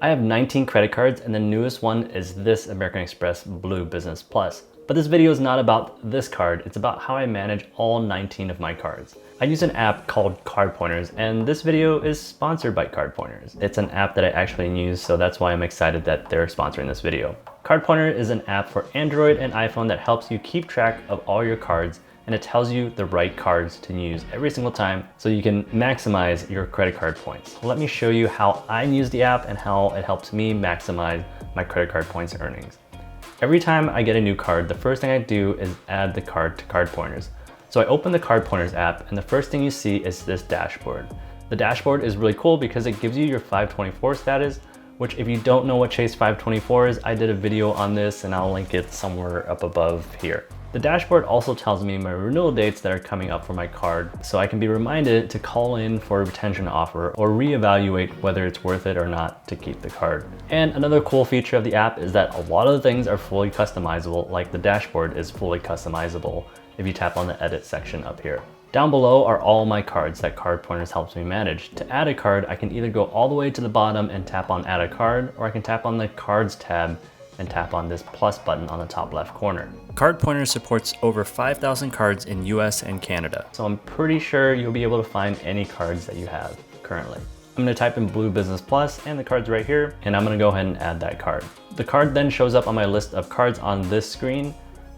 I have 19 credit cards and the newest one is this American Express Blue Business Plus. But this video is not about this card, it's about how I manage all 19 of my cards. I use an app called CardPointers and this video is sponsored by CardPointers. It's an app that I actually use, so that's why I'm excited that they're sponsoring this video. CardPointer is an app for Android and iPhone that helps you keep track of all your cards, and it tells you the right cards to use every single time so you can maximize your credit card points. Let me show you how I use the app and how it helps me maximize my credit card points earnings. Every time I get a new card, the first thing I do is add the card to CardPointers. So I open the CardPointers app and the first thing you see is this dashboard. The dashboard is really cool because it gives you your 524 status, which if you don't know what Chase 524 is, I did a video on this and I'll link it somewhere up above here. The dashboard also tells me my renewal dates that are coming up for my card, so I can be reminded to call in for a retention offer or reevaluate whether it's worth it or not to keep the card. And another cool feature of the app is that a lot of the things are fully customizable, like the dashboard is fully customizable if you tap on the edit section up here. Down below are all my cards that CardPointers helps me manage. To add a card, I can either go all the way to the bottom and tap on add a card, or I can tap on the cards tab and tap on this plus button on the top left corner. CardPointers supports over 5,000 cards in US and Canada, so I'm pretty sure you'll be able to find any cards that you have currently. I'm gonna type in Blue Business Plus and the card's right here, and I'm gonna go ahead and add that card. The card then shows up on my list of cards on this screen,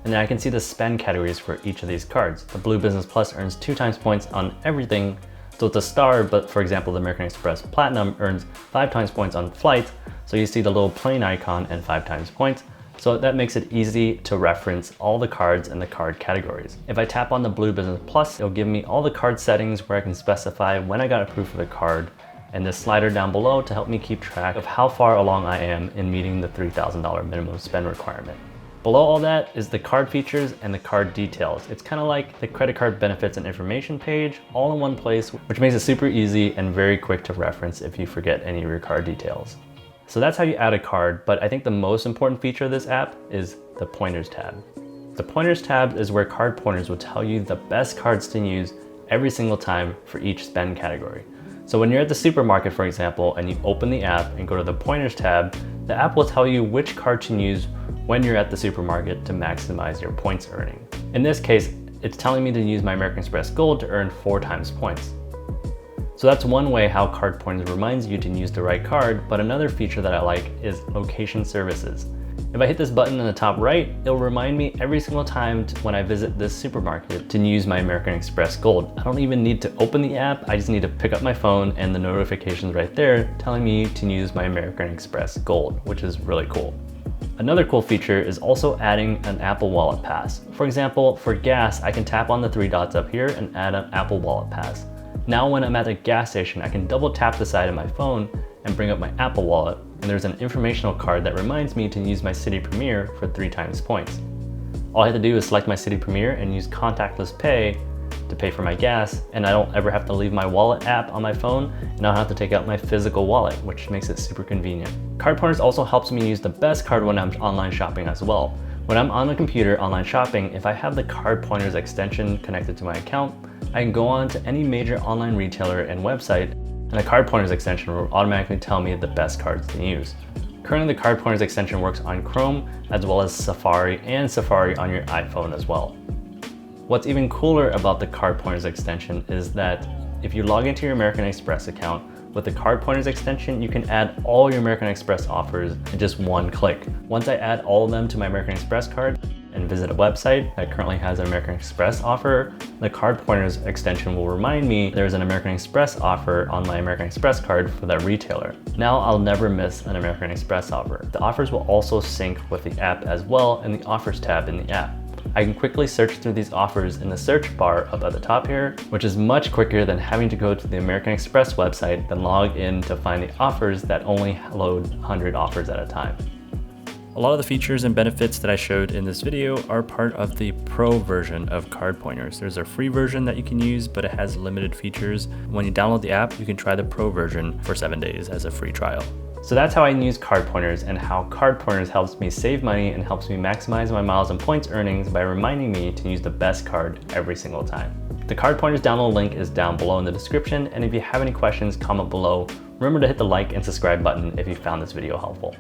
and then I can see the spend categories for each of these cards. The Blue Business Plus earns 2 times points on everything, so it's a star, but for example, the American Express Platinum earns 5 times points on flights, so you see the little plane icon and 5 times points. So that makes it easy to reference all the cards and the card categories. If I tap on the Blue Business Plus, it'll give me all the card settings where I can specify when I got approved for the card, and this slider down below to help me keep track of how far along I am in meeting the $3,000 minimum spend requirement. Below all that is the card features and the card details. It's kind of like the credit card benefits and information page all in one place, which makes it super easy and very quick to reference if you forget any of your card details. So that's how you add a card, but I think the most important feature of this app is the Pointers tab. The Pointers tab is where CardPointers will tell you the best cards to use every single time for each spend category. So when you're at the supermarket, for example, and you open the app and go to the Pointers tab, the app will tell you which card to use when you're at the supermarket to maximize your points earning. In this case, it's telling me to use my American Express Gold to earn 4 times points. So that's one way how CardPointers reminds you to use the right card, but another feature that I like is location services. If I hit this button in the top right, it'll remind me every single time when I visit this supermarket to use my American Express Gold. I don't even need to open the app, I just need to pick up my phone and the notification's right there telling me to use my American Express Gold, which is really cool. Another cool feature is also adding an Apple Wallet pass. For example, for gas, I can tap on the 3 dots up here and add an Apple Wallet pass. Now when I'm at a gas station, I can double tap the side of my phone and bring up my Apple Wallet, and there's an informational card that reminds me to use my City Premier for 3 times points. All I have to do is select my City Premier and use contactless pay to pay for my gas, and I don't ever have to leave my wallet app on my phone, and I don't have to take out my physical wallet, which makes it super convenient. CardPointers also helps me use the best card when I'm online shopping as well. When I'm on the computer online shopping, if I have the CardPointers extension connected to my account, I can go on to any major online retailer and website, and the CardPointers extension will automatically tell me the best cards to use. Currently, the CardPointers extension works on Chrome as well as Safari, and Safari on your iPhone as well. What's even cooler about the CardPointers extension is that if you log into your American Express account with the CardPointers extension, you can add all your American Express offers in just one click. Once I add all of them to my American Express card and visit a website that currently has an American Express offer, the CardPointers extension will remind me there's an American Express offer on my American Express card for that retailer. Now I'll never miss an American Express offer. The offers will also sync with the app as well in the Offers tab in the app. I can quickly search through these offers in the search bar up at the top here, which is much quicker than having to go to the American Express website then log in to find the offers that only load 100 offers at a time. A lot of the features and benefits that I showed in this video are part of the Pro version of CardPointers. There's a free version that you can use, but it has limited features. When you download the app, you can try the Pro version for 7 days as a free trial. So that's how I use CardPointers and how CardPointers helps me save money and helps me maximize my miles and points earnings by reminding me to use the best card every single time. The CardPointers download link is down below in the description, and if you have any questions, comment below Remember to hit the like and subscribe button if you found this video helpful.